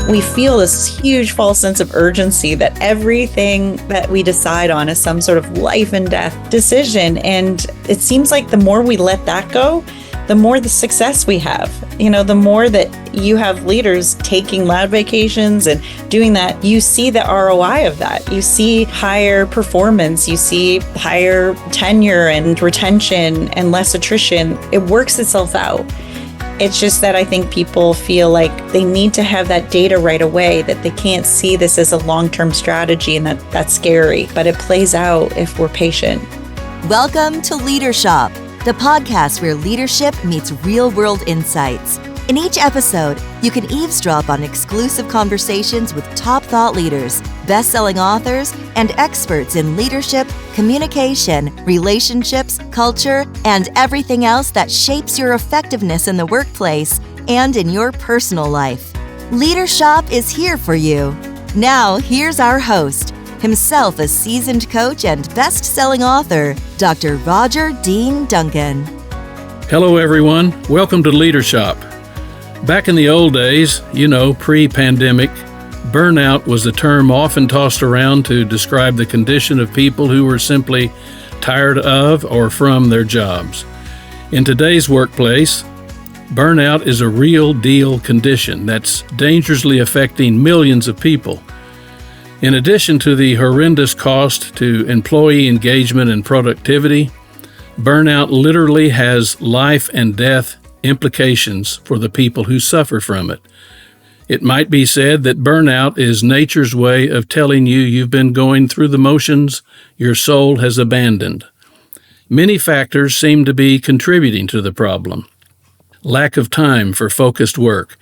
We feel this huge false sense of urgency that everything that we decide on is some sort of life and death decision. And it seems like the more we let that go, the more the success we have. The more that you have leaders taking loud vacations and doing that, you see the ROI of that. You see higher performance, you see higher tenure and retention and less attrition. It works itself out. It's just that I think people feel like they need to have that data right away, that they can't see this as a long-term strategy, and that's scary. But it plays out if we're patient. Welcome to Leadership, the podcast where leadership meets real-world insights. In each episode, you can eavesdrop on exclusive conversations with top thought leaders, best-selling authors, and experts in leadership, communication, relationships, culture, and everything else that shapes your effectiveness in the workplace and in your personal life. Leadership is here for you. Now, here's our host, himself a seasoned coach and best-selling author, Dr. Roger Dean Duncan. Hello, everyone. Welcome to Leadership. Back in the old days, pre-pandemic, burnout was a term often tossed around to describe the condition of people who were simply tired of or from their jobs. In today's workplace, burnout is a real deal condition that's dangerously affecting millions of people. In addition to the horrendous cost to employee engagement and productivity, burnout literally has life and death implications for the people who suffer from it. It might be said that burnout is nature's way of telling you you've been going through the motions your soul has abandoned. Many factors seem to be contributing to the problem. Lack of time for focused work,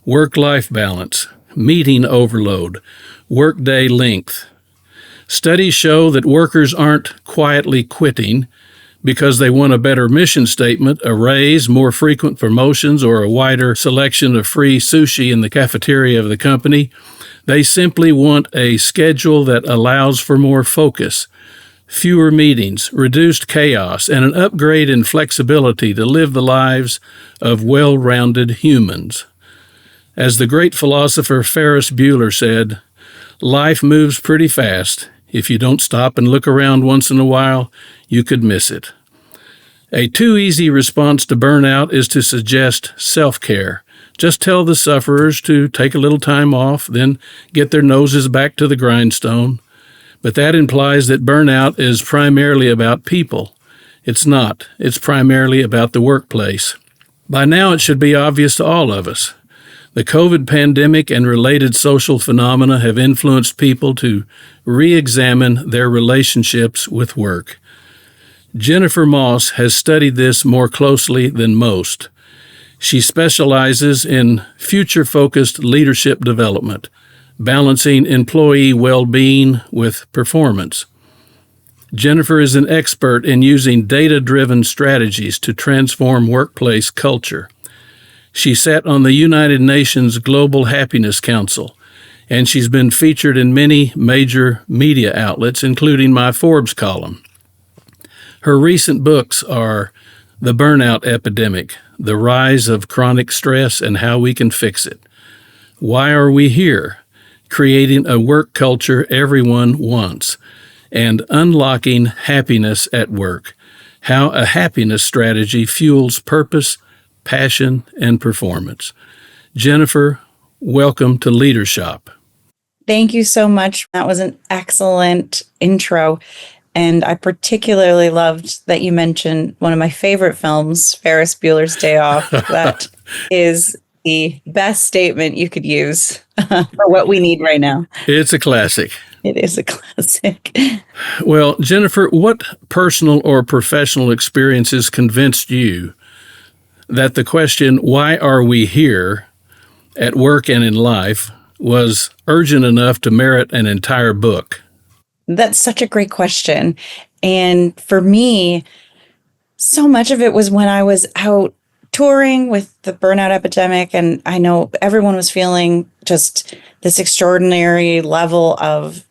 work-life balance, meeting overload, workday length. Studies show that workers aren't quietly quitting because they want a better mission statement, a raise, more frequent promotions, or a wider selection of free sushi in the cafeteria of the company. They simply want a schedule that allows for more focus, fewer meetings, reduced chaos, and an upgrade in flexibility to live the lives of well-rounded humans. As the great philosopher Ferris Bueller said, life moves pretty fast. If you don't stop and look around once in a while, you could miss it. A too easy response to burnout is to suggest self-care. Just tell the sufferers to take a little time off, then get their noses back to the grindstone. But that implies that burnout is primarily about people. It's not. It's primarily about the workplace. By now, it should be obvious to all of us. The COVID pandemic and related social phenomena have influenced people to re-examine their relationships with work. Jennifer Moss has studied this more closely than most. She specializes in future-focused leadership development, balancing employee well-being with performance. Jennifer is an expert in using data-driven strategies to transform workplace culture. She sat on the United Nations Global Happiness Council, and she's been featured in many major media outlets, including my Forbes column. Her recent books are The Burnout Epidemic, The Rise of Chronic Stress and How We Can Fix It, Why Are We Here? Creating a Work Culture Everyone Wants, and Unlocking Happiness at Work, How a Happiness Strategy Fuels Purpose, Passion, and Performance. Jennifer, welcome to Leadership. Thank you so much. That was an excellent intro. And I particularly loved that you mentioned one of my favorite films, Ferris Bueller's Day Off. That is the best statement you could use for what we need right now. It's a classic. It is a classic. Well, Jennifer, what personal or professional experiences convinced you that the question, why are we here, at work and in life, was urgent enough to merit an entire book? That's such a great question. And for me, so much of it was when I was out touring with the burnout epidemic, and I know everyone was feeling just this extraordinary level of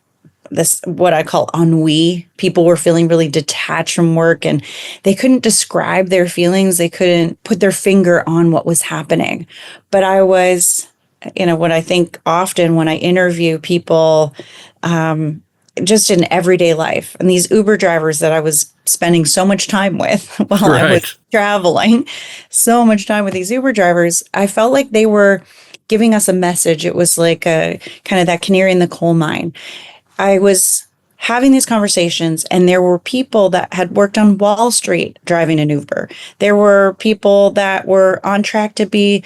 this, what I call ennui. People were feeling really detached from work, and they couldn't describe their feelings. They couldn't put their finger on what was happening. But I was what I think often when I interview people, just in everyday life, and these Uber drivers that I was spending so much time with while I was Right. traveling, so much time with these Uber drivers, I felt like they were giving us a message. It was like a kind of that canary in the coal mine. I was having these conversations, and there were people that had worked on Wall Street driving an Uber. There were people that were on track to be,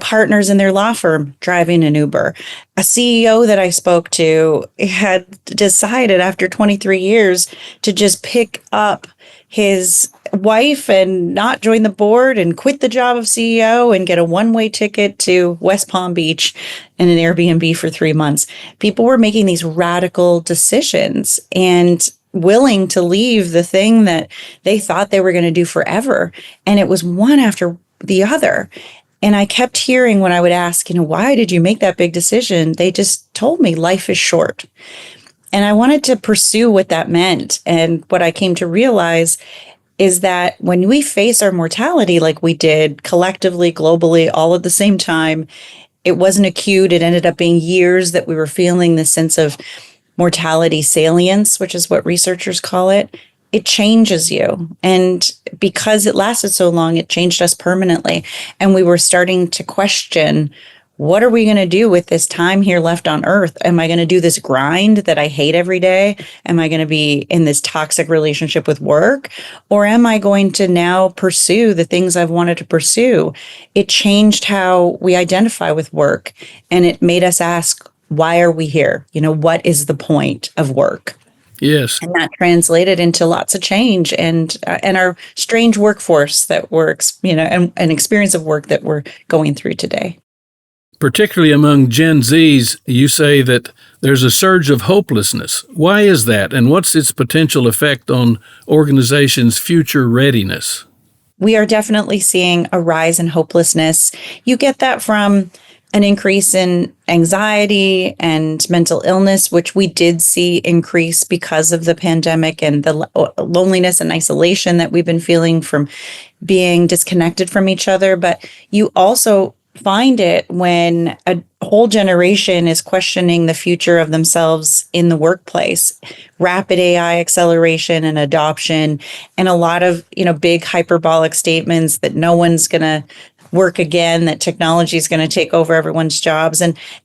partners in their law firm driving an Uber. A CEO that I spoke to had decided after 23 years to just pick up his wife and not join the board and quit the job of CEO and get a one-way ticket to West Palm Beach and an Airbnb for 3 months. People were making these radical decisions and willing to leave the thing that they thought they were going to do forever. And it was one after the other. And I kept hearing when I would ask, why did you make that big decision? They just told me life is short. And I wanted to pursue what that meant. And what I came to realize is that when we face our mortality like we did collectively, globally, all at the same time, it wasn't acute. It ended up being years that we were feeling this sense of mortality salience, which is what researchers call it. It changes you. And because it lasted so long, it changed us permanently. And we were starting to question, what are we going to do with this time here left on earth? Am I going to do this grind that I hate every day? Am I going to be in this toxic relationship with work? Or am I going to now pursue the things I've wanted to pursue? It changed how we identify with work. And it made us ask, why are we here? What is the point of work? Yes. And that translated into lots of change and our strange workforce that we're, and an experience of work that we're going through today. Particularly among Gen Zs, you say that there's a surge of hopelessness. Why is that, and what's its potential effect on organizations' future readiness? We are definitely seeing a rise in hopelessness. You get that from an increase in anxiety and mental illness, which we did see increase because of the pandemic and the loneliness and isolation that we've been feeling from being disconnected from each other. But you also find it when a whole generation is questioning the future of themselves in the workplace. Rapid AI acceleration and adoption, and a lot of, big hyperbolic statements that no one's going to work again, that technology is going to take over everyone's jobs.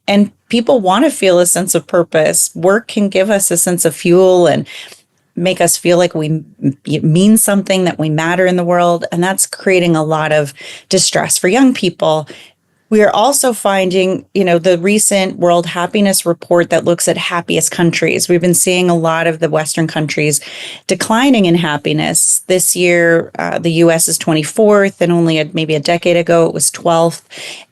And people want to feel a sense of purpose. Work can give us a sense of fuel and make us feel like we mean something, that we matter in the world. And that's creating a lot of distress for young people. We are also finding, the recent World Happiness Report that looks at happiest countries. We've been seeing a lot of the Western countries declining in happiness. This year, the U.S. is 24th, and only maybe a decade ago, it was 12th.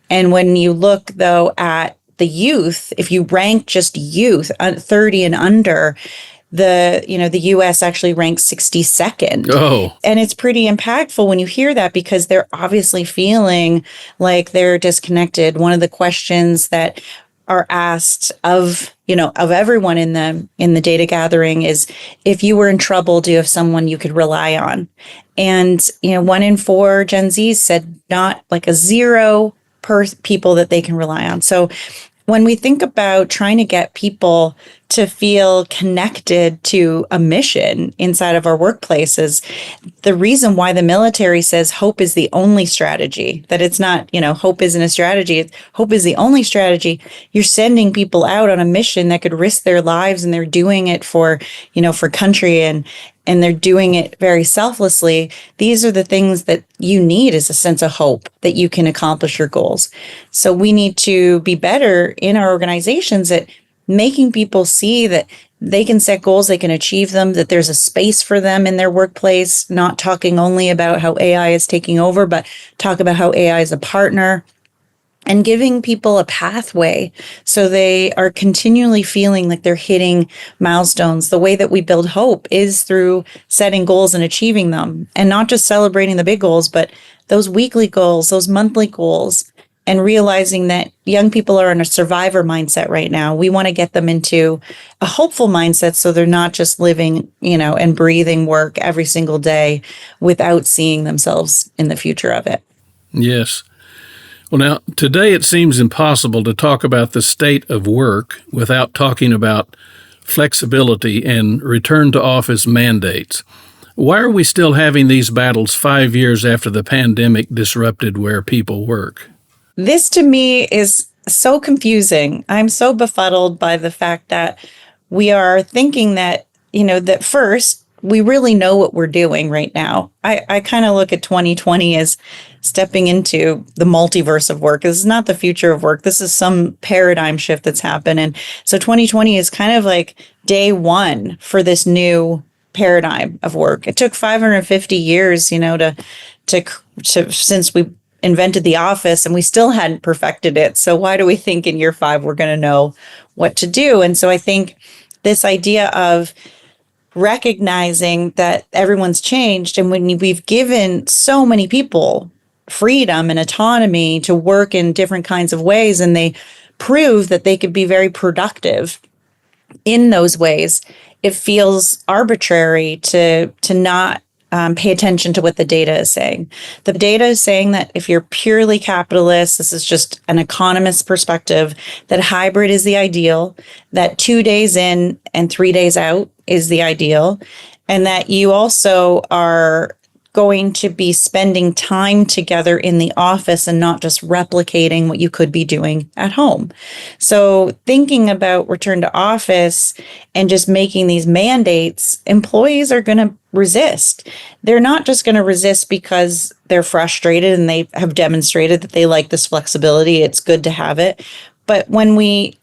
And when you look, though, at the youth, if you rank just youth, 30 and under, the U.S. actually ranks 62nd. Oh. And it's pretty impactful when you hear that, because they're obviously feeling like they're disconnected. One of the questions that are asked of everyone in the data gathering is, if you were in trouble, do you have someone you could rely on? And 1 in 4 Gen Zs said not, like a 0 people that they can rely on. So when we think about trying to get people to feel connected to a mission inside of our workplaces, the reason why the military says hope is the only strategy, that it's not, hope isn't a strategy, hope is the only strategy. You're sending people out on a mission that could risk their lives, and they're doing it for country, and they're doing it very selflessly. These are the things that you need, is a sense of hope that you can accomplish your goals. So we need to be better in our organizations at making people see that they can set goals, they can achieve them, that there's a space for them in their workplace, not talking only about how AI is taking over, but talk about how AI is a partner, and giving people a pathway so they are continually feeling like they're hitting milestones. The way that we build hope is through setting goals and achieving them, and not just celebrating the big goals, but those weekly goals, those monthly goals, and realizing that young people are in a survivor mindset right now. We want to get them into a hopeful mindset, so they're not just living, and breathing work every single day without seeing themselves in the future of it. Yes. Well, now, today it seems impossible to talk about the state of work without talking about flexibility and return to office mandates. Why are we still having these battles 5 years after the pandemic disrupted where people work? This to me is so confusing. I'm so befuddled by the fact that we are thinking that, that first, we really know what we're doing right now. I kind of look at 2020 as stepping into the multiverse of work. This is not the future of work. This is some paradigm shift that's happened. And so 2020 is kind of like day one for this new paradigm of work. It took 550 years, to since we invented the office, and we still hadn't perfected it. So why do we think in year 5 we're going to know what to do? And so I think this idea of recognizing that everyone's changed, and when we've given so many people freedom and autonomy to work in different kinds of ways, and they prove that they could be very productive in those ways, it feels arbitrary to not pay attention to what the data is saying. The data is saying that if you're purely capitalist, this is just an economist's perspective, that hybrid is the ideal, that 2 days in and 3 days out is the ideal, and that you also are going to be spending time together in the office and not just replicating what you could be doing at home. So thinking about return to office and just making these mandates, employees are going to resist. They're not just going to resist because they're frustrated and they have demonstrated that they like this flexibility. It's good to have it. But when we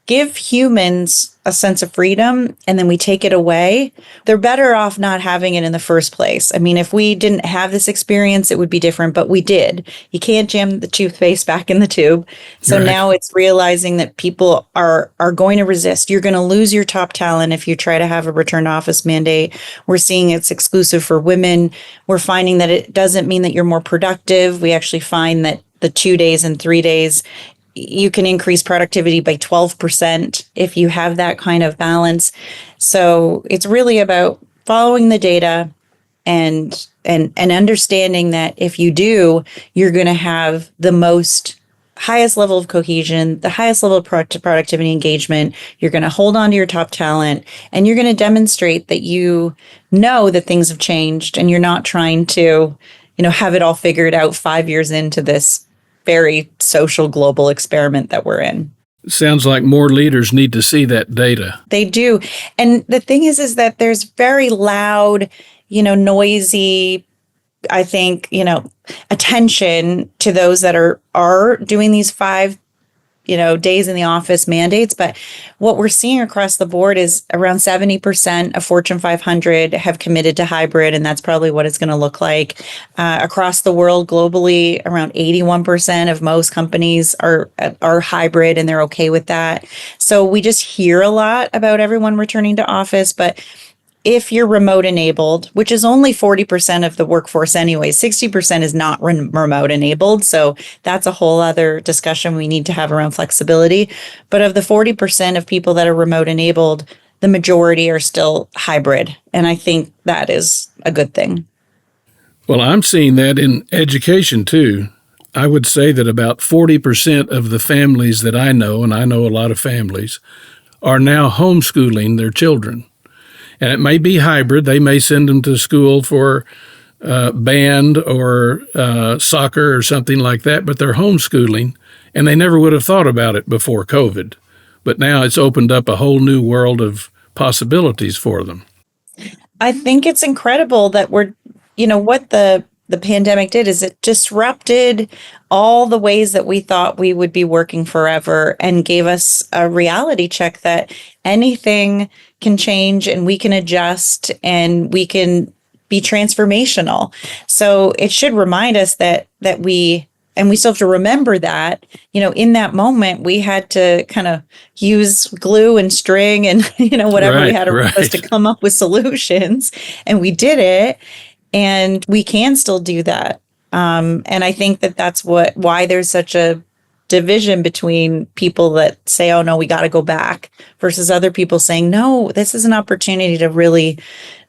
give humans a sense of freedom and then we take it away, they're better off not having it in the first place. I mean, if we didn't have this experience, it would be different, but we did. You can't jam the toothpaste back in the tube. So Now it's realizing that people are going to resist. You're going to lose your top talent if you try to have a return to office mandate. We're seeing it's exclusive for women. We're finding that it doesn't mean that you're more productive. We actually find that the 2 days and 3 days, you can increase productivity by 12% if you have that kind of balance. So it's really about following the data and understanding that if you do, you're going to have the highest level of cohesion, the highest level of productivity engagement. You're going to hold on to your top talent, and you're going to demonstrate that you know that things have changed, and you're not trying to, have it all figured out 5 years into this very social global experiment that we're in. Sounds like more leaders need to see that data. They do. And the thing is that there's very loud, noisy, I think, attention to those that are doing these 5 days in the office mandates. But what we're seeing across the board is around 70% of Fortune 500 have committed to hybrid, and that's probably what it's going to look like. Across the world, globally, around 81% of most companies are hybrid, and they're okay with that. So we just hear a lot about everyone returning to office, but if you're remote enabled, which is only 40% of the workforce anyway, 60% is not remote enabled. So that's a whole other discussion we need to have around flexibility. But of the 40% of people that are remote enabled, the majority are still hybrid. And I think that is a good thing. Well, I'm seeing that in education too. I would say that about 40% of the families that I know, and I know a lot of families, are now homeschooling their children. And it may be hybrid. They may send them to school for band or soccer or something like that, but they're homeschooling, and they never would have thought about it before COVID. But now it's opened up a whole new world of possibilities for them. I think it's incredible that what the pandemic did is it disrupted all the ways that we thought we would be working forever and gave us a reality check that anything can change and we can adjust and we can be transformational. So it should remind us that we still have to remember that, in that moment, we had to kind of use glue and string and, whatever we had around us to come up with solutions. And we did it. And we can still do that. And I think that that's why there's such a division between people that say, oh, no, we got to go back, versus other people saying, no, this is an opportunity to really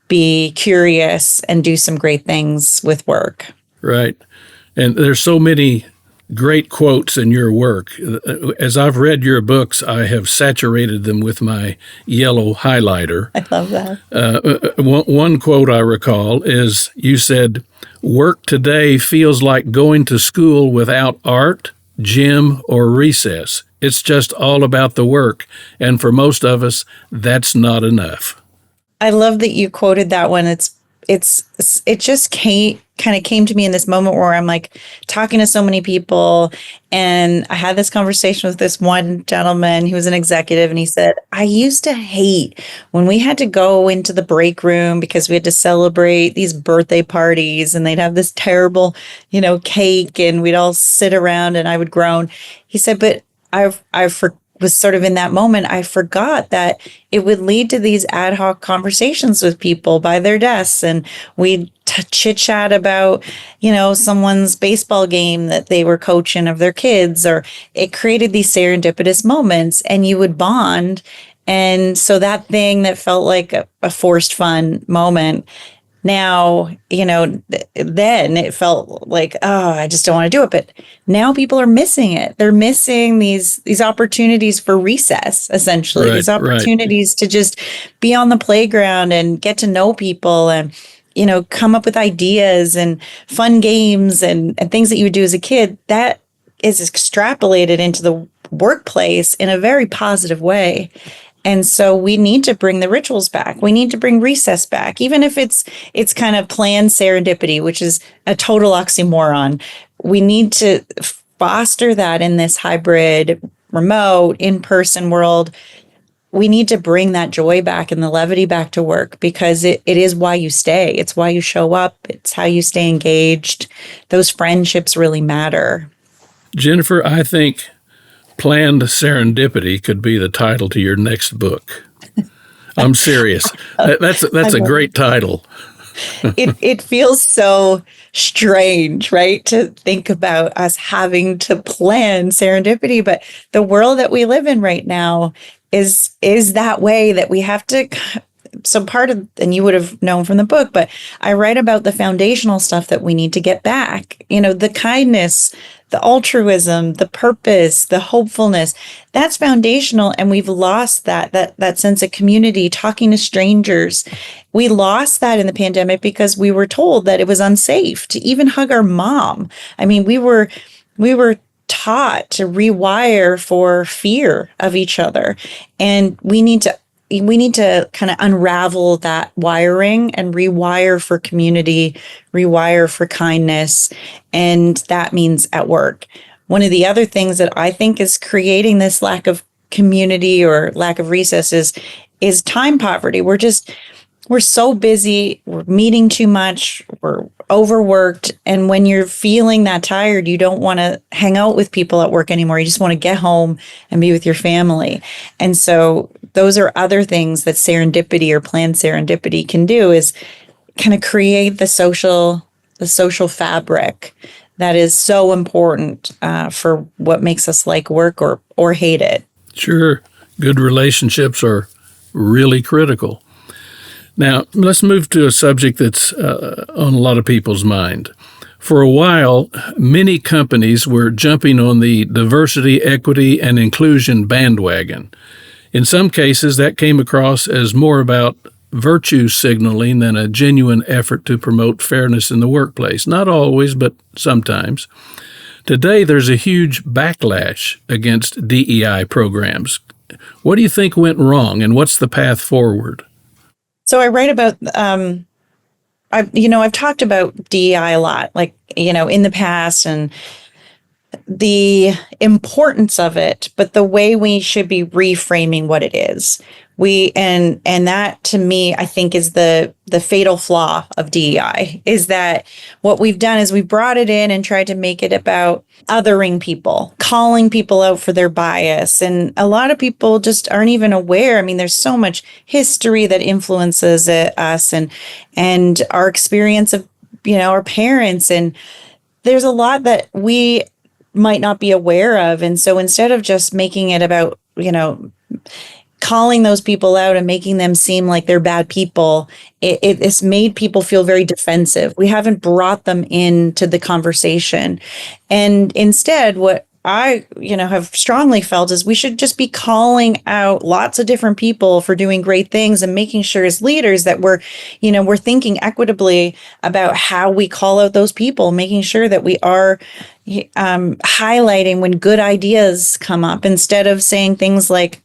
be curious and do some great things with work. Right. And there's so many great quotes in your work. As I've read your books, I have saturated them with my yellow highlighter. I love that. One quote I recall is you said, "Work today feels like going to school without art, gym, or recess. It's just all about the work. And for most of us, that's not enough." I love that you quoted that one. It just kind of came to me in this moment where I'm like talking to so many people, and I had this conversation with this one gentleman. He was an executive, and he said, "I used to hate when we had to go into the break room because we had to celebrate these birthday parties, and they'd have this terrible, cake, and we'd all sit around, and I would groan." He said, "But was sort of in that moment, I forgot that it would lead to these ad hoc conversations with people by their desks. And we'd chit chat about, someone's baseball game that they were coaching of their kids, or it created these serendipitous moments, and you would bond. And so that thing that felt like a forced fun moment, now, then it felt like, oh, I just don't want to do it. But now people are missing it. They're missing these opportunities for recess, essentially, these opportunities to just be on the playground and get to know people and, come up with ideas and fun games and things that you would do as a kid. That is extrapolated into the workplace in a very positive way. And so we need to bring the rituals back. We need to bring recess back, even if it's kind of planned serendipity, which is a total oxymoron. We need to foster that in this hybrid, remote, in-person world. We need to bring that joy back and the levity back to work, because it is why you stay. It's why you show up. It's how you stay engaged. Those friendships really matter. Jennifer, I think Planned Serendipity could be the title to your next book. I'm serious. That's a great title. It feels so strange, right? To think about us having to plan serendipity, but the world that we live in right now is that way, that we have to. So part of, and you would have known from the book, but I write about the foundational stuff that we need to get back. The kindness, the altruism, the purpose, the hopefulness, that's foundational. And we've lost that sense of community, talking to strangers. We lost that in the pandemic because we were told that it was unsafe to even hug our mom. I mean, we were taught to rewire for fear of each other. And we need to kind of unravel that wiring and rewire for community, rewire for kindness. And that means at work. One of the other things that I think is creating this lack of community or lack of recess is time poverty. We're so busy, we're meeting too much, we're overworked. And when you're feeling that tired, you don't want to hang out with people at work anymore. You just want to get home and be with your family. And so those are other things that serendipity or planned serendipity can do, is kind of create the social fabric that is so important for what makes us like work or hate it. Sure. Good relationships are really critical. Now, let's move to a subject that's on a lot of people's mind. For a while, many companies were jumping on the diversity, equity, and inclusion bandwagon. In some cases, that came across as more about virtue signaling than a genuine effort to promote fairness in the workplace. Not always, but sometimes. Today, there's a huge backlash against DEI programs. What do you think went wrong, and what's the path forward? So I write about, I've talked about DEI a lot, like, in the past, and the importance of it, but the way we should be reframing what it is. And that, to me, I think is the fatal flaw of DEI, is that what we've done is we brought it in and tried to make it about othering people, calling people out for their bias. And a lot of people just aren't even aware. I mean, there's so much history that influences us and our experience of, our parents. And there's a lot that we might not be aware of. And so instead of just making it about, calling those people out and making them seem like they're bad people, it's made people feel very defensive. We haven't brought them into the conversation. And instead, what I, have strongly felt is we should just be calling out lots of different people for doing great things and making sure as leaders that we're thinking equitably about how we call out those people, making sure that we are highlighting when good ideas come up instead of saying things like,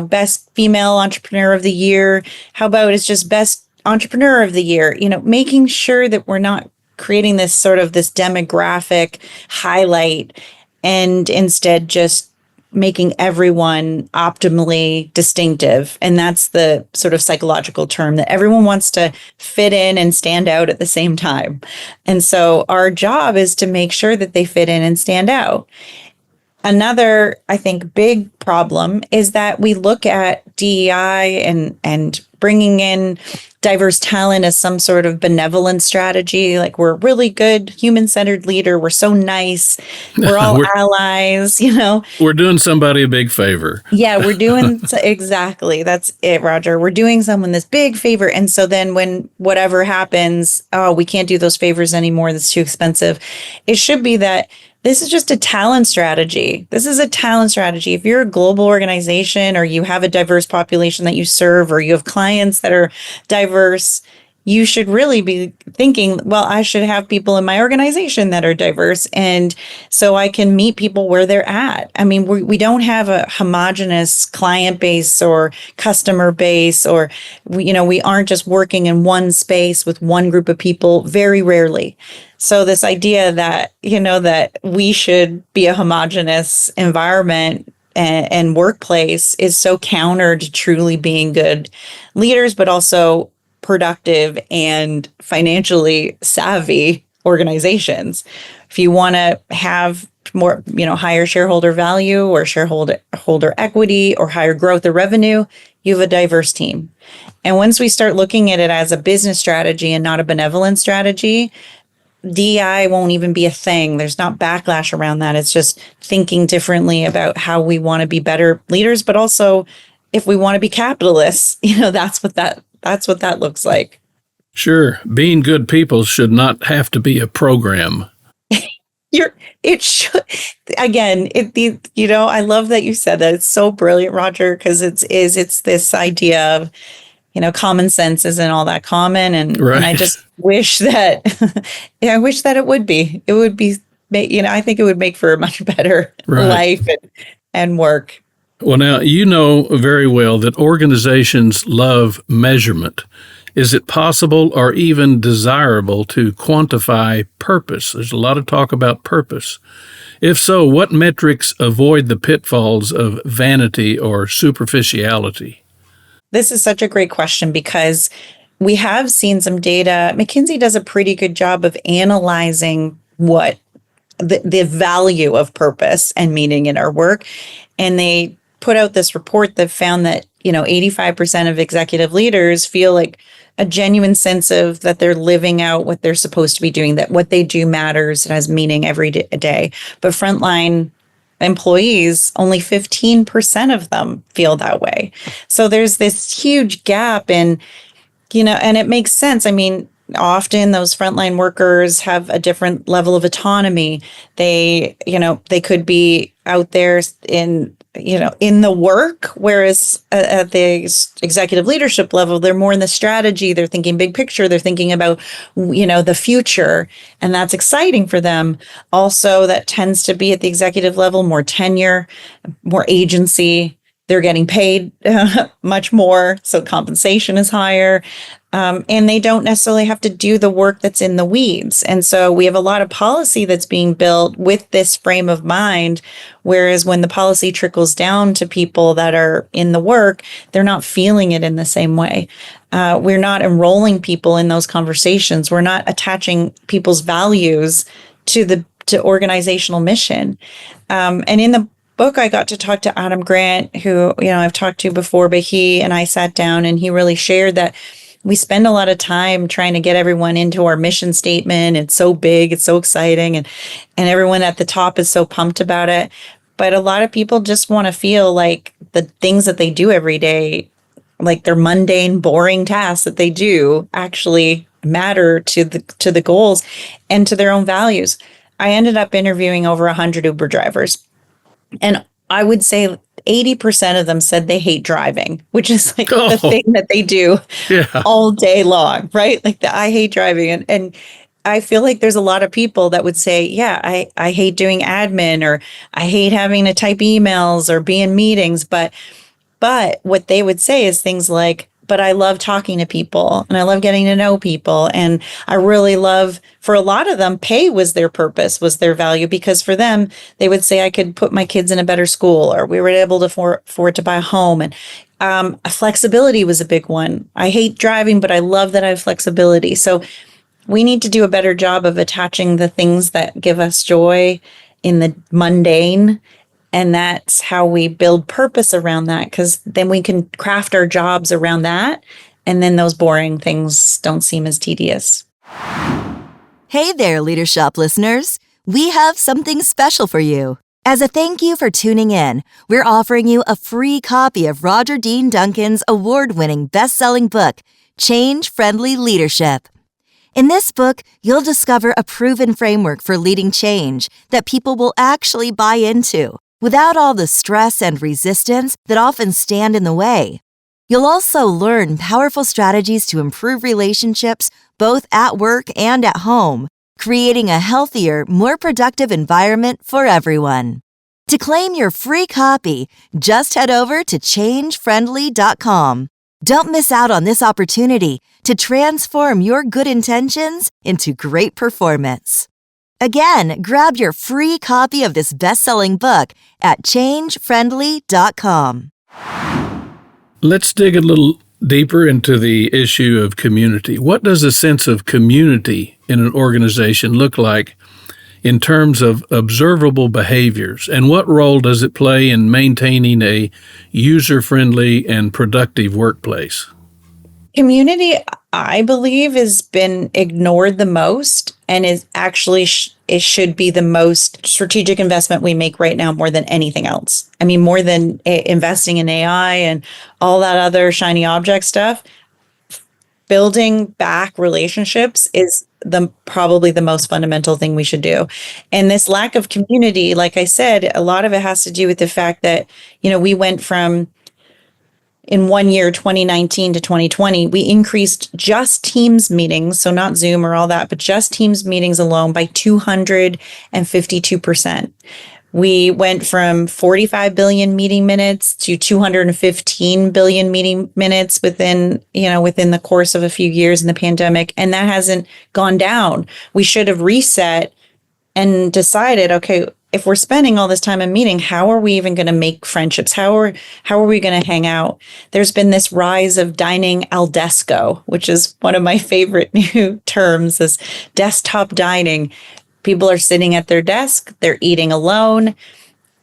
best female entrepreneur of the year. How about it's just best entrepreneur of the year? Making sure that we're not creating this demographic highlight and instead just making everyone optimally distinctive. And that's the sort of psychological term that everyone wants to fit in and stand out at the same time. And so our job is to make sure that they fit in and stand out. Another, I think, big problem is that we look at DEI and bringing in diverse talent as some sort of benevolent strategy. Like, we're a really good human-centered leader. We're so nice. We're all allies, We're doing somebody a big favor. Yeah, we're doing exactly. That's it, Roger. We're doing someone this big favor. And so then when whatever happens, oh, we can't do those favors anymore. That's too expensive. It should be that this is just a talent strategy. This is a talent strategy. If you're a global organization or you have a diverse population that you serve or you have clients that are diverse, you should really be thinking, well, I should have people in my organization that are diverse. And so I can meet people where they're at. I mean, we don't have a homogenous client base or customer base, or, we aren't just working in one space with one group of people, very rarely. So this idea that, that we should be a homogenous environment and workplace is so counter to truly being good leaders, but also productive and financially savvy organizations. If you want to have more, higher shareholder value or shareholder equity or higher growth or revenue, you have a diverse team. And once we start looking at it as a business strategy and not a benevolent strategy, DEI won't even be a thing. There's not backlash around that. It's just thinking differently about how we want to be better leaders, but also if we want to be capitalists, that's what that looks like. Sure. Being good people should not have to be a program. It should, again, I love that you said that. It's so brilliant, Roger, because it's this idea of, common sense isn't all that common. And, right. And I just wish that, it would be. It would be, I think it would make for a much better life and work. Well, now, very well that organizations love measurement. Is it possible or even desirable to quantify purpose? There's a lot of talk about purpose. If so, what metrics avoid the pitfalls of vanity or superficiality? This is such a great question because we have seen some data. McKinsey does a pretty good job of analyzing what the value of purpose and meaning in our work. And they put out this report that found that, 85% of executive leaders feel like a genuine sense of that they're living out what they're supposed to be doing, that what they do matters, it has meaning every day. But frontline employees, only 15% of them feel that way. So there's this huge gap and it makes sense. I mean, often those frontline workers have a different level of autonomy. They could be out there in the work, whereas at the executive leadership level, they're more in the strategy. They're thinking big picture. They're thinking about, the future, and that's exciting for them. Also, that tends to be at the executive level, more tenure, more agency. They're getting paid much more, so compensation is higher. And they don't necessarily have to do the work that's in the weeds. And so we have a lot of policy that's being built with this frame of mind, whereas when the policy trickles down to people that are in the work, they're not feeling it in the same way. We're not enrolling people in those conversations. We're not attaching people's values to organizational mission. And in the book, I got to talk to Adam Grant, who, I've talked to before, but he and I sat down and he really shared that we spend a lot of time trying to get everyone into our mission statement. It's so big, it's so exciting, and everyone at the top is so pumped about it. But a lot of people just want to feel like the things that they do every day, like their mundane, boring tasks that they do, actually matter to the goals and to their own values. I ended up interviewing over 100 Uber drivers, and I would say 80% of them said they hate driving, which is like the thing that they do Yeah. all day long, right? Like I hate driving. And I feel like there's a lot of people that would say, yeah, I hate doing admin, or I hate having to type emails or be in meetings. But what they would say is things like, but I love talking to people and I love getting to know people. And I really love, for a lot of them, pay was their purpose, was their value, because for them, they would say I could put my kids in a better school, or we were able to afford to buy a home. And flexibility was a big one. I hate driving, but I love that I have flexibility. So we need to do a better job of attaching the things that give us joy in the mundane. And that's how we build purpose around that, because then we can craft our jobs around that. And then those boring things don't seem as tedious. Hey there, Leadership listeners. We have something special for you. As a thank you for tuning in, we're offering you a free copy of Roger Dean Duncan's award-winning best-selling book, Change Friendly Leadership. In this book, you'll discover a proven framework for leading change that people will actually buy into, without all the stress and resistance that often stand in the way. You'll also learn powerful strategies to improve relationships both at work and at home, creating a healthier, more productive environment for everyone. To claim your free copy, just head over to changefriendly.com. Don't miss out on this opportunity to transform your good intentions into great performance. Again, grab your free copy of this best-selling book at changefriendly.com. Let's dig a little deeper into the issue of community. What does a sense of community in an organization look like in terms of observable behaviors, and what role does it play in maintaining a user-friendly and productive workplace? Community, I believe, has been ignored the most, and is actually it should be the most strategic investment we make right now, more than anything else. I mean, more than investing in AI and all that other shiny object stuff. Building back relationships is probably the most fundamental thing we should do. And this lack of community, like I said, a lot of it has to do with the fact that, we went from, in 1 year, 2019 to 2020, we increased just Teams meetings, so not Zoom or all that, but just Teams meetings alone by 252%. We went from 45 billion meeting minutes to 215 billion meeting minutes within the course of a few years in the pandemic. And that hasn't gone down. We should have reset and decided, okay, if we're spending all this time in meeting, how are we even going to make friendships? How are we going to hang out? There's been this rise of dining al desco, which is one of my favorite new terms, is desktop dining. People are sitting at their desk, they're eating alone,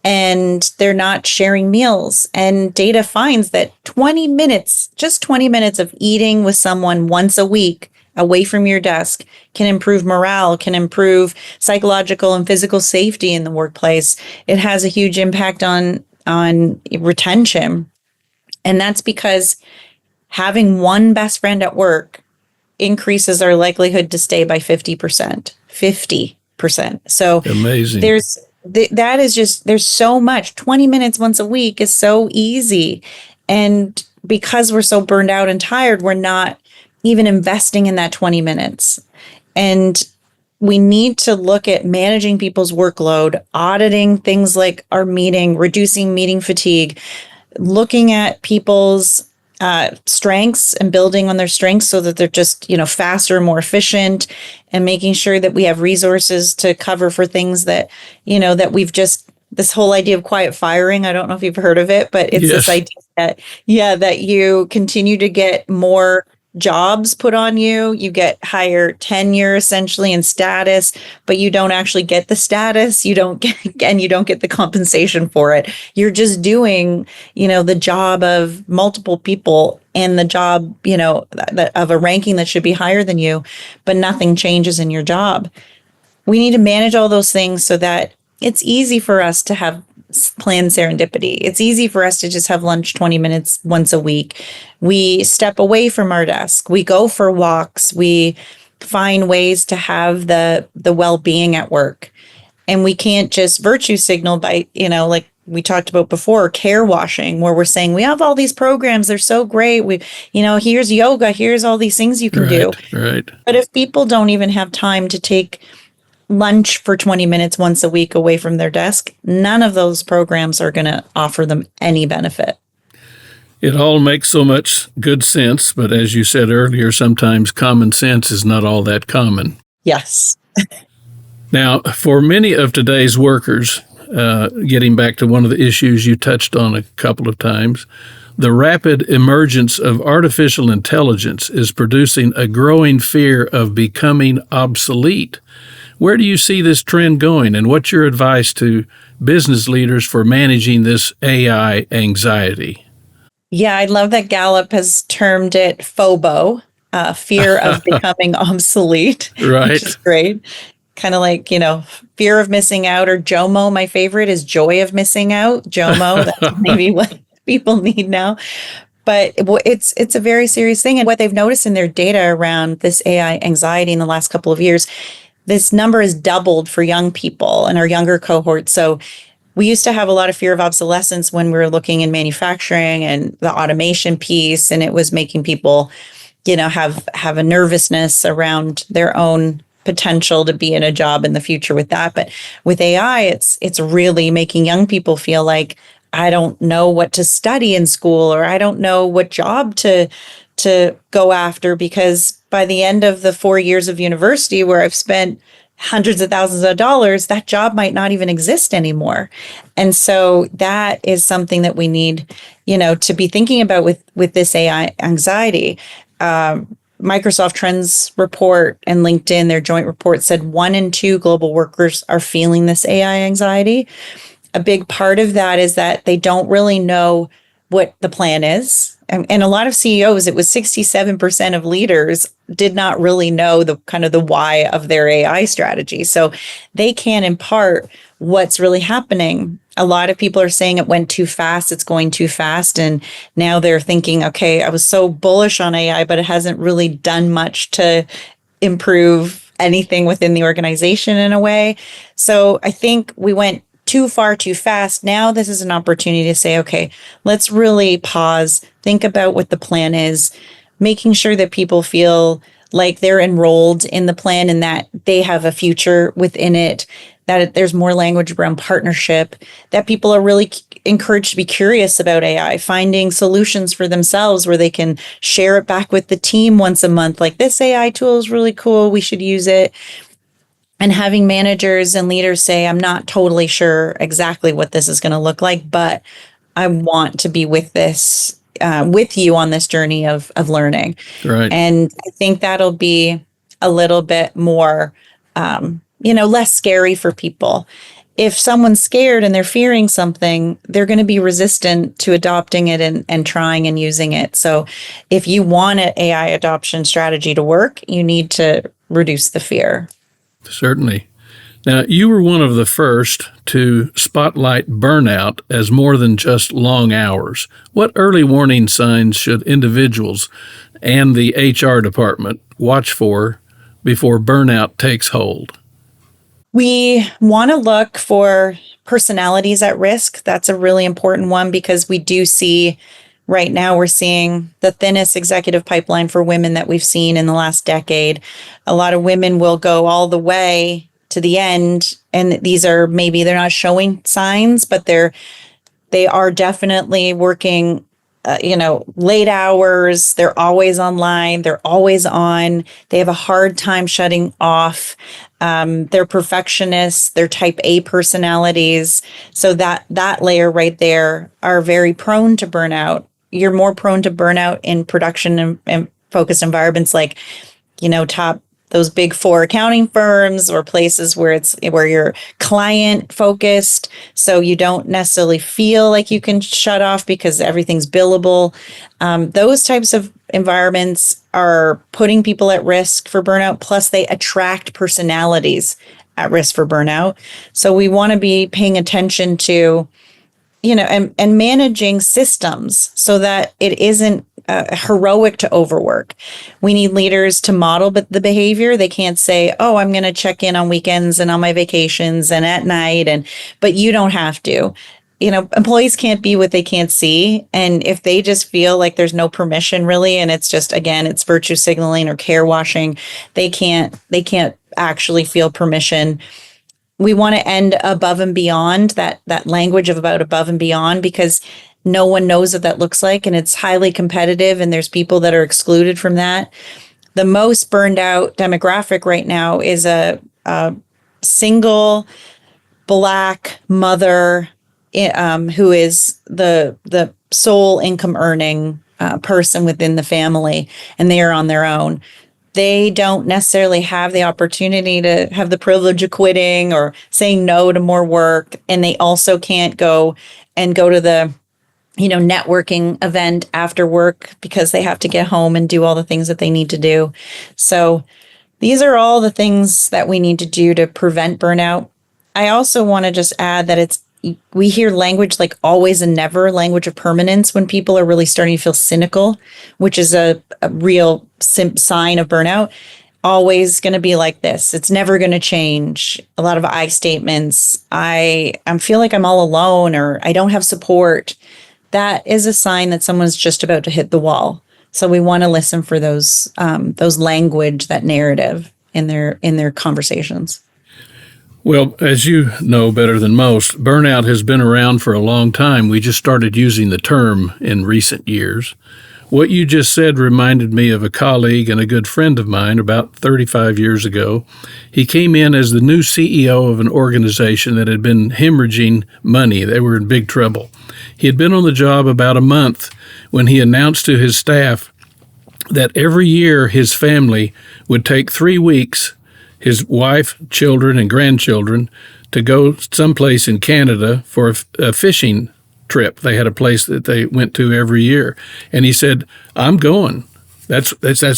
and they're not sharing meals. And data finds that 20 minutes, just 20 minutes of eating with someone once a week away from your desk can improve morale, can improve psychological and physical safety in the workplace. It has a huge impact on retention. And that's because having one best friend at work increases our likelihood to stay by 50%. 50%. So amazing. That is just, there's so much. 20 minutes once a week is so easy. And because we're so burned out and tired, we're not even investing in that 20 minutes. And we need to look at managing people's workload, auditing things like our meeting, reducing meeting fatigue, looking at people's strengths and building on their strengths so that they're just, faster, more efficient, and making sure that we have resources to cover for things that, that we've just, this whole idea of quiet firing. I don't know if you've heard of it, but it's this idea that, that you continue to get more jobs put on you, you get higher tenure essentially and status, but you don't actually get the status, you don't get the compensation for it. You're just doing, the job of multiple people and the job, of a ranking that should be higher than you, but nothing changes in your job. We need to manage all those things so that it's easy for us to have plan serendipity. It's easy for us to just have lunch 20 minutes once a week. We step away from our desk. We go for walks. We find ways to have the well-being at work. And we can't just virtue signal by, like we talked about before, care washing, where we're saying we have all these programs, they're so great. Here's yoga, here's all these things you can do. Right. But if people don't even have time to take lunch for 20 minutes once a week away from their desk, none of those programs are going to offer them any benefit. It all makes so much good sense, but as you said earlier, sometimes common sense is not all that common. Yes. Now, for many of today's workers, getting back to one of the issues you touched on a couple of times, the rapid emergence of artificial intelligence is producing a growing fear of becoming obsolete. Where do you see this trend going, and what's your advice to business leaders for managing this AI anxiety? Yeah, I love that Gallup has termed it FOBO, fear of becoming obsolete, Right. which is great. Kind of like, fear of missing out, or JOMO. My favorite is joy of missing out. JOMO, that's maybe what people need now. But it's a very serious thing. And what they've noticed in their data around this AI anxiety in the last couple of years, this number has doubled for young people in our younger cohort. So we used to have a lot of fear of obsolescence when we were looking in manufacturing and the automation piece, and it was making people, have a nervousness around their own potential to be in a job in the future with that. But with AI, it's really making young people feel like, I don't know what to study in school, or I don't know what job to go after, because by the end of the 4 years of university where I've spent hundreds of thousands of dollars, that job might not even exist anymore. And so that is something that we need, to be thinking about with this AI anxiety. Microsoft Trends report and LinkedIn, their joint report, said 1 in 2 global workers are feeling this AI anxiety. A big part of that is that they don't really know what the plan is. And a lot of CEOs, it was 67% of leaders did not really know the kind of the why of their AI strategy. So they can't impart what's really happening. A lot of people are saying it went too fast, it's going too fast. And now they're thinking, okay, I was so bullish on AI, but it hasn't really done much to improve anything within the organization in a way. So I think we went too far, too fast. Now this is an opportunity to say, okay, let's really pause, think about what the plan is, making sure that people feel like they're enrolled in the plan and that they have a future within it, that there's more language around partnership, that people are really encouraged to be curious about AI, finding solutions for themselves where they can share it back with the team once a month. Like, this AI tool is really cool, we should use it. And having managers and leaders say, I'm not totally sure exactly what this is going to look like, but I want to be with this, with you on this journey of learning. Right. And I think that'll be a little bit more, less scary for people. If someone's scared and they're fearing something, they're going to be resistant to adopting it and trying and using it. So if you want an AI adoption strategy to work, you need to reduce the fear. Certainly. Now, you were one of the first to spotlight burnout as more than just long hours. What early warning signs should individuals and the HR department watch for before burnout takes hold? We want to look for personalities at risk. That's a really important one, because we do see right now, we're seeing the thinnest executive pipeline for women that we've seen in the last decade. A lot of women will go all the way to the end, and these are, maybe they're not showing signs, but they are definitely working late hours. They're always online, they're always on, they have a hard time shutting off. They're perfectionists, they're type A personalities. So that layer right there are very prone to burnout. You're more prone to burnout in production and focused environments like, top those big 4 accounting firms, or places where you're client focused. So you don't necessarily feel like you can shut off because everything's billable. Those types of environments are putting people at risk for burnout. Plus, they attract personalities at risk for burnout. So we want to be paying attention to, and managing systems so that it isn't heroic to overwork. We need leaders to model the behavior. They can't say, "Oh, I'm going to check in on weekends and on my vacations and at night," but you don't have to. Employees can't be what they can't see. And if they just feel like there's no permission really, and it's just, again, it's virtue signaling or care washing, they can't actually feel permission. We want to end above and beyond that language of about above and beyond, because no one knows what that looks like, and it's highly competitive, and there's people that are excluded from that. The most burned out demographic right now is a single Black mother who is the sole income earning person within the family, and they are on their own. They don't necessarily have the opportunity to have the privilege of quitting or saying no to more work. And they also can't go to the, networking event after work because they have to get home and do all the things that they need to do. So these are all the things that we need to do to prevent burnout. I also want to just add that we hear language like always and never, language of permanence, when people are really starting to feel cynical, which is a real sign of burnout. Always going to be like this. It's never going to change. A lot of I statements. I feel like I'm all alone, or I don't have support. That is a sign that someone's just about to hit the wall. So we want to listen for those language, that narrative in their conversations. Well, as you know better than most, burnout has been around for a long time. We just started using the term in recent years. What you just said reminded me of a colleague and a good friend of mine about 35 years ago. He came in as the new CEO of an organization that had been hemorrhaging money. They were in big trouble. He had been on the job about a month when he announced to his staff that every year his family would take 3 weeks, his wife, children, and grandchildren, to go someplace in Canada for a fishing trip. They had a place that they went to every year. And he said, "I'm going. That's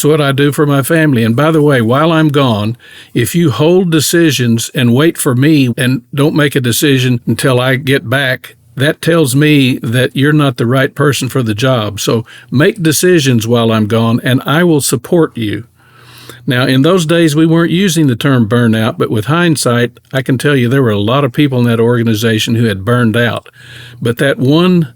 what I do for my family. And by the way, while I'm gone, if you hold decisions and wait for me and don't make a decision until I get back, that tells me that you're not the right person for the job. So make decisions while I'm gone, and I will support you." Now, in those days, we weren't using the term burnout, but with hindsight, I can tell you there were a lot of people in that organization who had burned out. But that one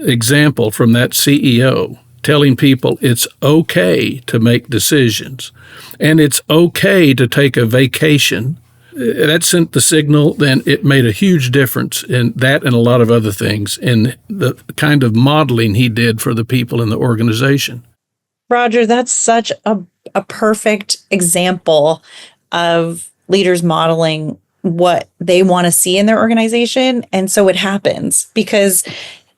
example from that CEO telling people it's okay to make decisions and it's okay to take a vacation, that sent the signal, then it made a huge difference in that and a lot of other things in the kind of modeling he did for the people in the organization. Roger, that's such a perfect example of leaders modeling what they want to see in their organization. And so it happens because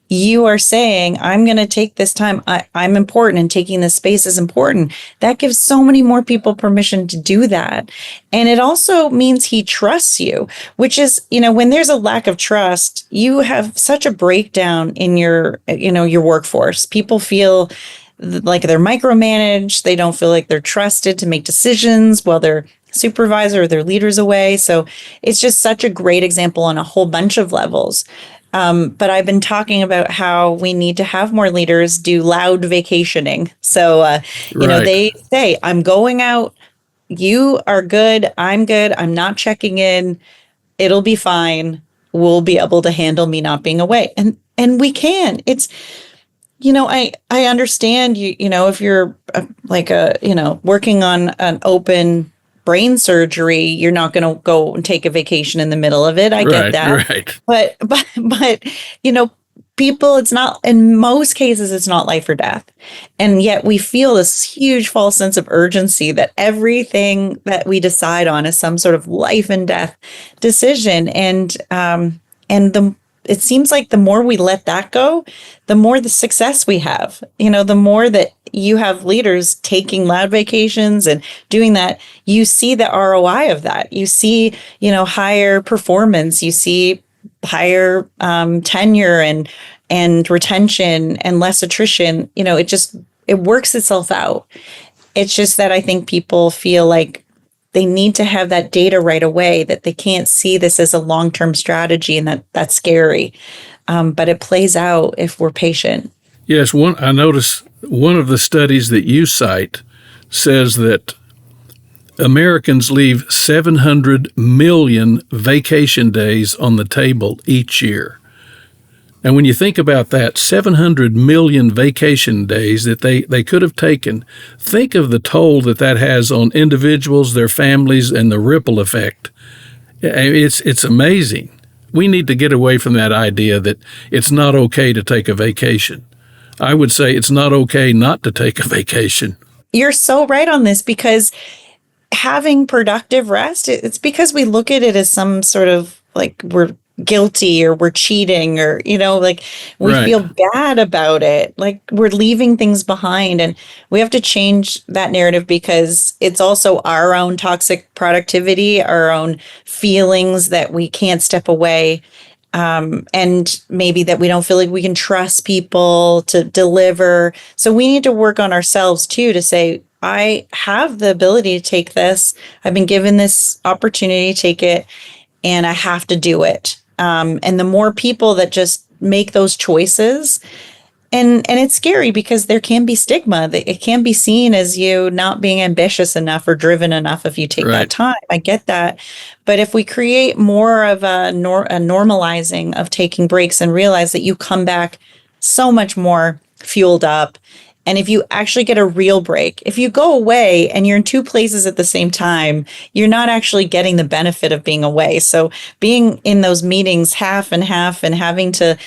you are saying, I'm going to take this time. I'm important, and taking this space is important. That gives so many more people permission to do that. And it also means he trusts you, which is, when there's a lack of trust, you have such a breakdown in your workforce. People feel like they're micromanaged. They don't feel like they're trusted to make decisions while their supervisor or their leader's away. So it's just such a great example on a whole bunch of levels. But I've been talking about how we need to have more leaders do loud vacationing. So, they say, I'm going out. You are good. I'm good. I'm not checking in. It'll be fine. We'll be able to handle me not being away. And we can. It's, I understand if you're working on an open brain surgery, you're not going to go and take a vacation in the middle of it. I get that. Right. But people, it's not, in most cases, it's not life or death. And yet we feel this huge false sense of urgency that everything that we decide on is some sort of life and death decision. It seems like the more we let that go, the more the success we have. The more that you have leaders taking loud vacations and doing that, you see the ROI of that. You see, higher performance. You see higher tenure and retention and less attrition. It works itself out. It's just that I think people feel like they need to have that data right away, that they can't see this as a long-term strategy, and that's scary. But it plays out if we're patient. Yes, I noticed one of the studies that you cite says that Americans leave 700 million vacation days on the table each year. And when you think about that, 700 million vacation days that they could have taken, think of the toll that has on individuals, their families, and the ripple effect. It's amazing. We need to get away from that idea that it's not okay to take a vacation. I would say it's not okay not to take a vacation. You're so right on this, because having productive rest, it's because we look at it as some sort of like we're guilty or we're cheating, or, like we Right. feel bad about it. Like we're leaving things behind, and we have to change that narrative, because it's also our own toxic productivity, our own feelings that we can't step away. And maybe that we don't feel like we can trust people to deliver. So we need to work on ourselves too, to say, I have the ability to take this. I've been given this opportunity to take it, and I have to do it. And the more people that just make those choices, and it's scary because there can be stigma. It can be seen as you not being ambitious enough or driven enough if you take Right. that time. I get that. But if we create more of a normalizing of taking breaks, and realize that you come back so much more fueled up. And if you actually get a real break, if you go away and you're in two places at the same time, you're not actually getting the benefit of being away. So being in those meetings half and half, and having to,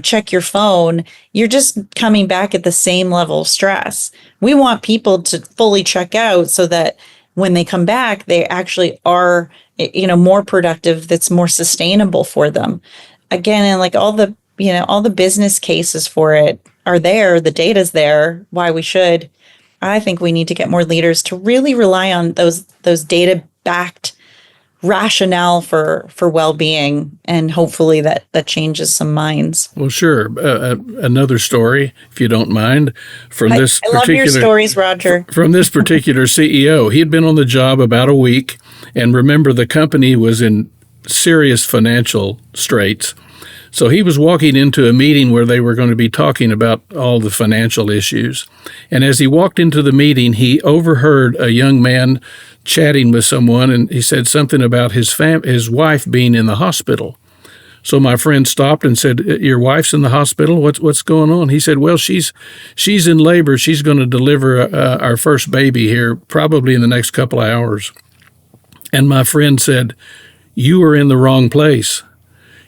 check your phone, you're just coming back at the same level of stress. We want people to fully check out, so that when they come back, they actually are, more productive, that's more sustainable for them. Again, and like all the business cases for it are there, the data's there, why we should. I think we need to get more leaders to really rely on those data-backed rationale for well-being, and hopefully that changes some minds. Well, sure. Another story, if you don't mind, from this I love your stories, Roger. From this particular CEO. He had been on the job about a week, and remember, the company was in serious financial straits. So he was walking into a meeting where they were going to be talking about all the financial issues. And as he walked into the meeting, he overheard a young man chatting with someone, and he said something about his wife being in the hospital. So my friend stopped and said, "Your wife's in the hospital? What's going on?" He said, "Well, she's in labor. She's going to deliver our first baby here, probably in the next couple of hours." And my friend said, "You are in the wrong place.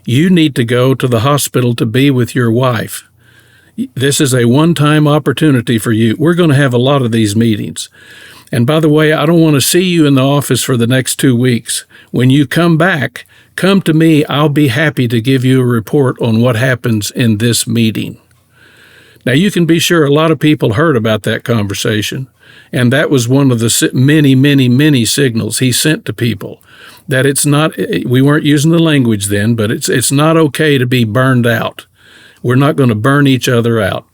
You need to go to the hospital to be with your wife. This is a one-time opportunity for you. We're going to have a lot of these meetings. And by the way, I don't want to see you in the office for the next 2 weeks. When you come back, come to me. I'll be happy to give you a report on what happens in this meeting." Now, you can be sure a lot of people heard about that conversation, and that was one of the many, many, many signals he sent to people, that it's not, we weren't using the language then, but it's not okay to be burned out. We're not going to burn each other out.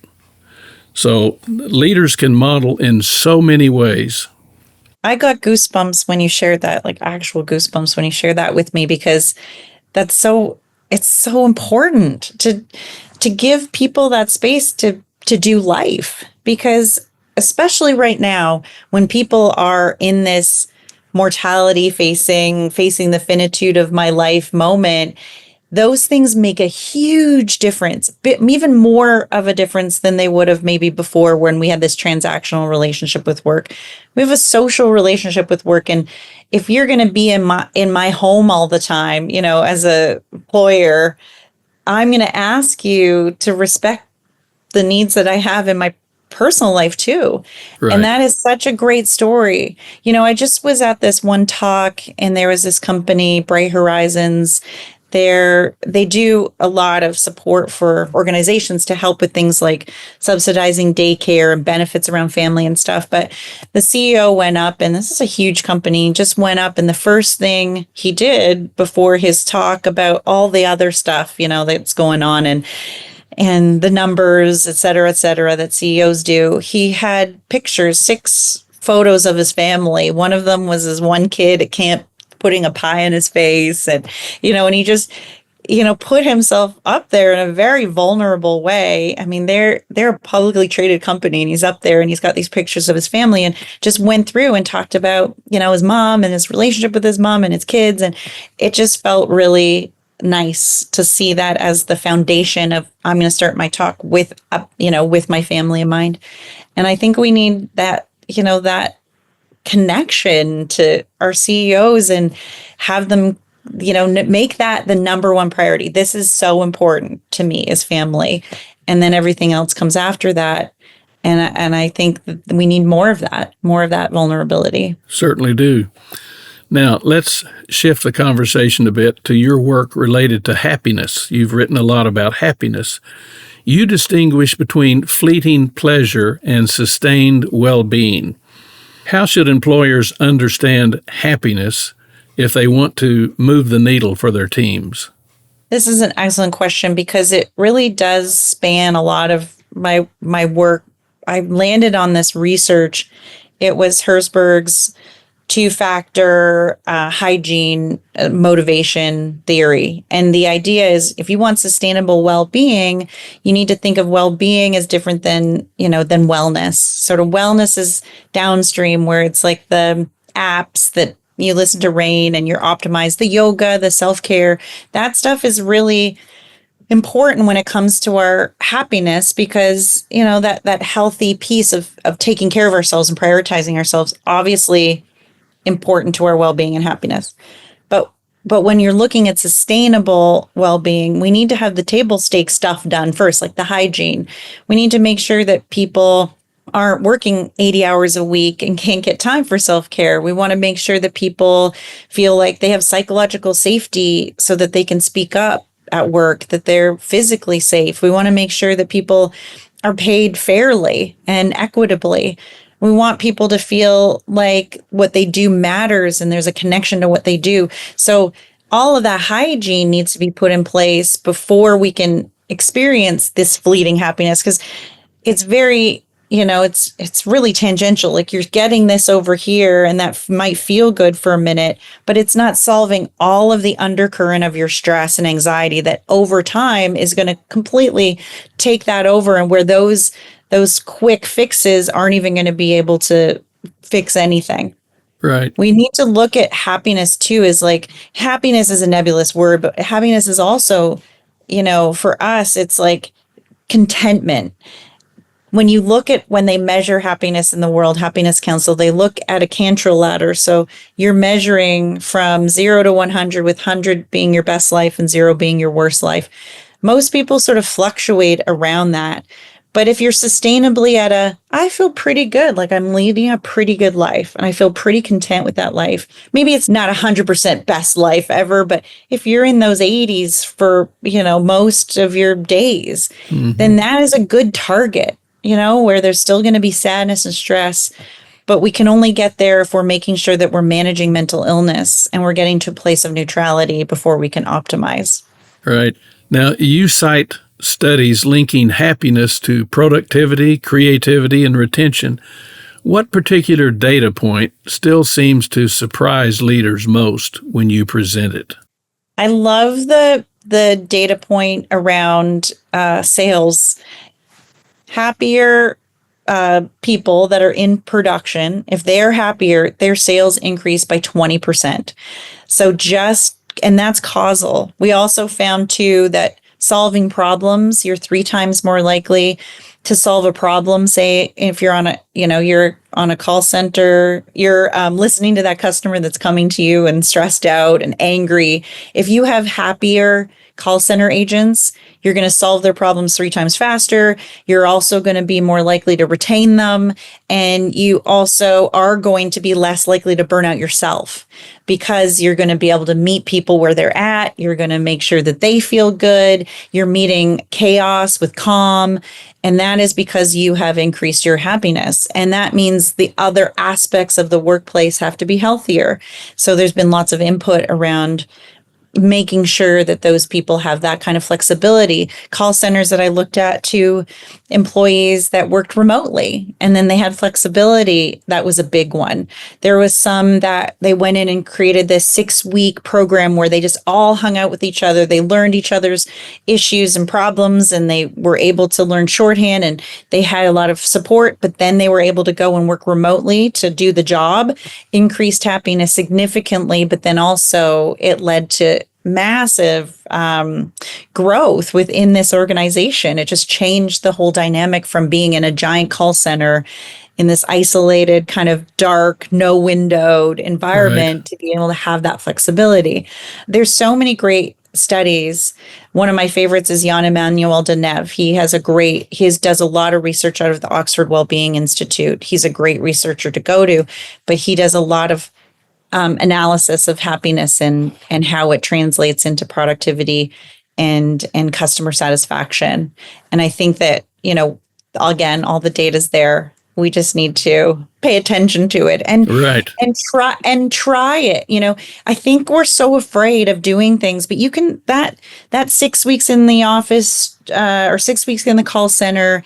So leaders can model in so many ways. I got goosebumps when you shared that, like actual goosebumps when you shared that with me, because it's so important to give people that space to do life, because especially right now, when people are in this mortality facing the finitude of my life moment, those things make a huge difference, even more of a difference than they would have maybe before, when we had this transactional relationship with work. We have a social relationship with work. And if you're going to be in my home all the time, as a employer, I'm going to ask you to respect the needs that I have in my personal life too. Right. And that is such a great story. I just was at this one talk, and there was this company, Bright Horizons. They do a lot of support for organizations to help with things like subsidizing daycare and benefits around family and stuff. But the CEO went up, and this is a huge company, just went up, and the first thing he did before his talk about all the other stuff, that's going on, and the numbers, et cetera, that CEOs do, he had pictures, 6 photos of his family. One of them was his one kid at camp putting a pie in his face, and and he just put himself up there in a very vulnerable way. I mean, they're a publicly traded company, and he's up there and he's got these pictures of his family, and just went through and talked about, his mom and his relationship with his mom and his kids. And it just felt really nice to see that as the foundation of, I'm going to start my talk with, with my family in mind. And I think we need that, that connection to our CEOs and have them, make that the number one priority. This is so important to me as family. And then everything else comes after that. And I think that we need more of that vulnerability. Certainly do. Now, let's shift the conversation a bit to your work related to happiness. You've written a lot about happiness. You distinguish between fleeting pleasure and sustained well-being. How should employers understand happiness if they want to move the needle for their teams? This is an excellent question because it really does span a lot of my work. I landed on this research. It was Herzberg's two-factor hygiene motivation theory. And the idea is, if you want sustainable well-being, you need to think of well-being as different than wellness. Sort of wellness is downstream, where it's like the apps that you listen to Rain and you're optimized, the yoga, the self-care. That stuff is really important when it comes to our happiness, because that healthy piece of taking care of ourselves and prioritizing ourselves, obviously important to our well-being and happiness. But when you're looking at sustainable well-being, we need to have the table stake stuff done first, like the hygiene. We need to make sure that people aren't working 80 hours a week and can't get time for self-care. We want to make sure that people feel like they have psychological safety so that they can speak up at work, that they're physically safe. We want to make sure that people are paid fairly and equitably. We want people to feel like what they do matters and there's a connection to what they do. So all of that hygiene needs to be put in place before we can experience this fleeting happiness, because it's very, it's really tangential. Like, you're getting this over here and that might feel good for a minute, but it's not solving all of the undercurrent of your stress and anxiety that over time is going to completely take that over, and where those quick fixes aren't even going to be able to fix anything. Right. We need to look at happiness too, as like, happiness is a nebulous word, but happiness is also, for us, it's like contentment. When you look at when they measure happiness in the World Happiness Council, they look at a Cantrell ladder. So you're measuring from 0 to 100, with 100 being your best life and 0 being your worst life. Most people sort of fluctuate around that. But if you're sustainably at I feel pretty good, like I'm leading a pretty good life and I feel pretty content with that life. Maybe it's not 100% best life ever, but if you're in those 80s for, most of your days, then that is a good target, where there's still going to be sadness and stress. But we can only get there if we're making sure that we're managing mental illness and we're getting to a place of neutrality before we can optimize. Right. Now, you cite studies linking happiness to productivity, creativity, and retention. What particular data point still seems to surprise leaders most when you present it? I love the data point around sales. Happier people that are in production, if they're happier, their sales increase by 20%. And that's causal. We also found too that solving problems, you're 3 times more likely to solve a problem. Say if you're on you're on a call center, you're listening to that customer that's coming to you and stressed out and angry. If you have happier call center agents, you're going to solve their problems 3 times faster. You're also going to be more likely to retain them. And you also are going to be less likely to burn out yourself, because you're going to be able to meet people where they're at. You're going to make sure that they feel good. You're meeting chaos with calm. And that is because you have increased your happiness. And that means the other aspects of the workplace have to be healthier. So there's been lots of input around making sure that those people have that kind of flexibility. Call centers that I looked at to employees that worked remotely, and then they had flexibility. That was a big one. There was some that they went in and created this 6-week program where they just all hung out with each other. They learned each other's issues and problems, and they were able to learn shorthand, and they had a lot of support, but then they were able to go and work remotely to do the job, increased happiness significantly, but then also it led to massive growth within this organization. It just changed the whole dynamic from being in a giant call center in this isolated, kind of dark, no windowed environment to be able to have that flexibility. There's so many great studies. One of my favorites is Jan Emmanuel Deneuve. He does a lot of research out of the Oxford Wellbeing Institute. He's a great researcher to go to, but he does a lot of analysis of happiness and how it translates into productivity and customer satisfaction. And I think that, again, all the data's there. We just need to pay attention to it and try it. I think we're so afraid of doing things, but you can that 6 weeks in the office or 6 weeks in the call center,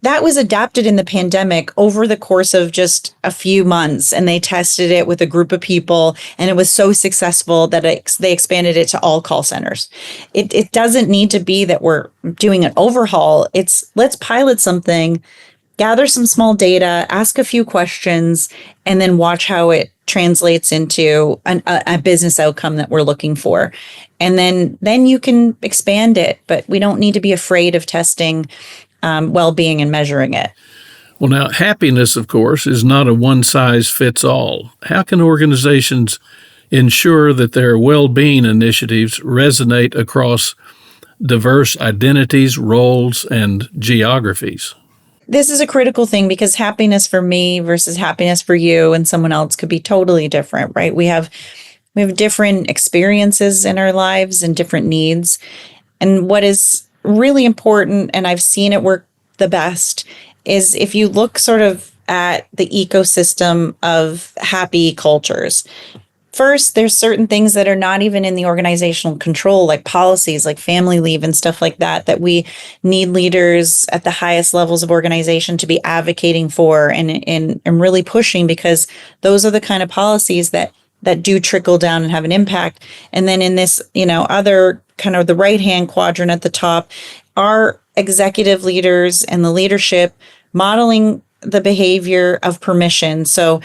that was adapted in the pandemic over the course of just a few months, and they tested it with a group of people, and it was so successful that they expanded it to all call centers. It doesn't need to be that we're doing an overhaul. It's let's pilot something, gather some small data, ask a few questions, and then watch how it translates into a business outcome that we're looking for. And then you can expand it, but we don't need to be afraid of testing well-being and measuring it. Well, now, happiness, of course, is not a one-size-fits-all. How can organizations ensure that their well-being initiatives resonate across diverse identities, roles, and geographies? This is a critical thing because happiness for me versus happiness for you and someone else could be totally different, right? We have different experiences in our lives and different needs. And what is really important, and I've seen it work the best, is if you look sort of at the ecosystem of happy cultures. First, there's certain things that are not even in the organizational control, like policies, like family leave and stuff like that we need leaders at the highest levels of organization to be advocating for and really pushing, because those are the kind of policies that do trickle down and have an impact. And then in this, other kind of the right-hand quadrant at the top are executive leaders and the leadership modeling the behavior of permission. So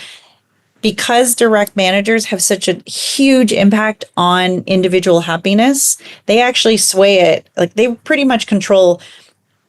because direct managers have such a huge impact on individual happiness, they actually sway it. Like they pretty much control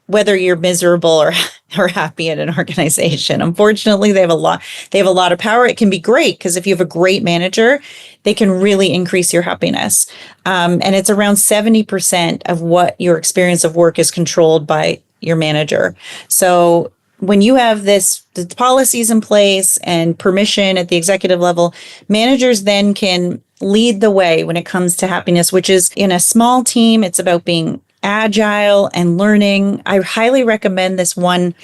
whether you're miserable or happy in an organization. Unfortunately, they have a lot of power. It can be great because if you have a great manager, they can really increase your happiness. And it's around 70% of what your experience of work is controlled by your manager. So when you have the policies in place and permission at the executive level, managers then can lead the way when it comes to happiness, which is in a small team. It's about being agile and learning. I highly recommend this one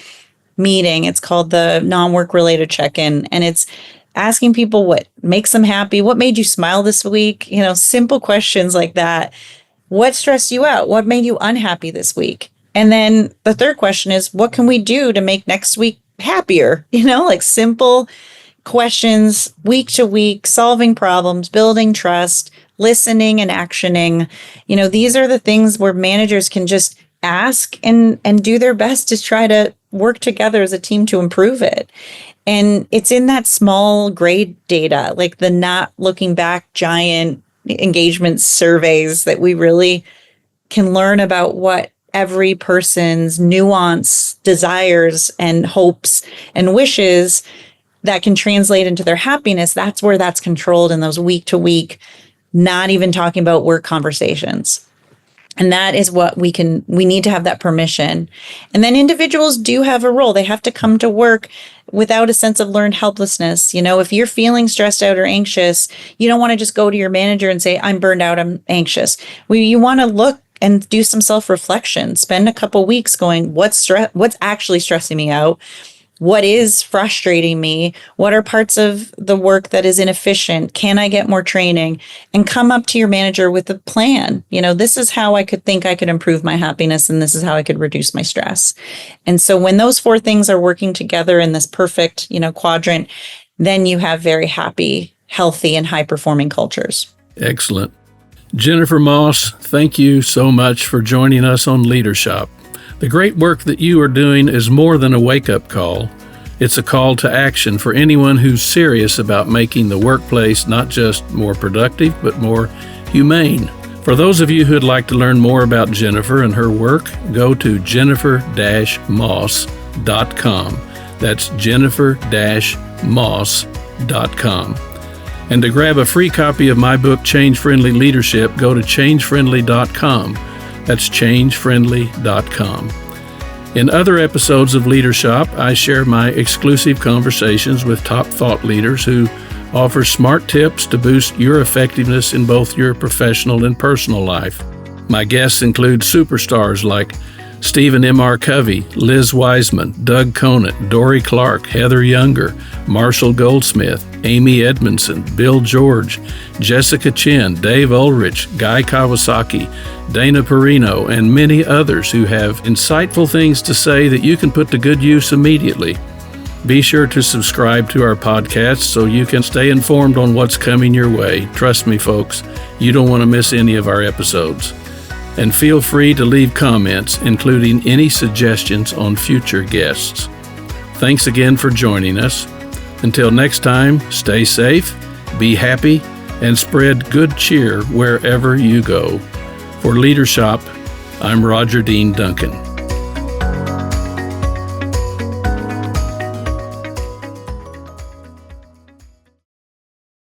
meeting. It's called the non-work related check-in, and it's asking people what makes them happy. What made you smile this week? Simple questions like that. What stressed you out? What made you unhappy this week? And then the third question is, what can we do to make next week happier? Like simple questions, week to week, solving problems, building trust, listening and actioning. These are the things where managers can just ask and do their best to try to work together as a team to improve it. And it's in that small grade data, like the not looking back giant engagement surveys, that we really can learn about what every person's nuance, desires, and hopes and wishes that can translate into their happiness. That's where that's controlled in those week to week, not even talking about work conversations. And that is what we need to have that permission. And then individuals do have a role. They have to come to work without a sense of learned helplessness. If you're feeling stressed out or anxious, you don't want to just go to your manager and say, I'm burned out, I'm anxious. You want to look and do some self-reflection. Spend a couple weeks going, what's actually stressing me out? what is frustrating me? What are parts of the work that is inefficient? Can I get more training? And come up to your manager with a plan. This is how I could think I could improve my happiness, and this is how I could reduce my stress. And so when those four things are working together in this perfect, quadrant, then you have very happy, healthy, and high-performing cultures. Excellent. Jennifer Moss, thank you so much for joining us on Leadership. The great work that you are doing is more than a wake-up call. It's a call to action for anyone who's serious about making the workplace not just more productive, but more humane. For those of you who'd like to learn more about Jennifer and her work, go to jennifer-moss.com. That's jennifer-moss.com. And to grab a free copy of my book, Change Friendly Leadership, go to changefriendly.com. That's changefriendly.com. In other episodes of Leadership, I share my exclusive conversations with top thought leaders who offer smart tips to boost your effectiveness in both your professional and personal life. My guests include superstars like Stephen M.R. Covey, Liz Wiseman, Doug Conant, Dory Clark, Heather Younger, Marshall Goldsmith, Amy Edmondson, Bill George, Jessica Chin, Dave Ulrich, Guy Kawasaki, Dana Perino, and many others who have insightful things to say that you can put to good use immediately. Be sure to subscribe to our podcast so you can stay informed on what's coming your way. Trust me, folks, you don't want to miss any of our episodes. And feel free to leave comments, including any suggestions on future guests. Thanks again for joining us. Until next time, stay safe, be happy, and spread good cheer wherever you go. For Leadership, I'm Roger Dean Duncan.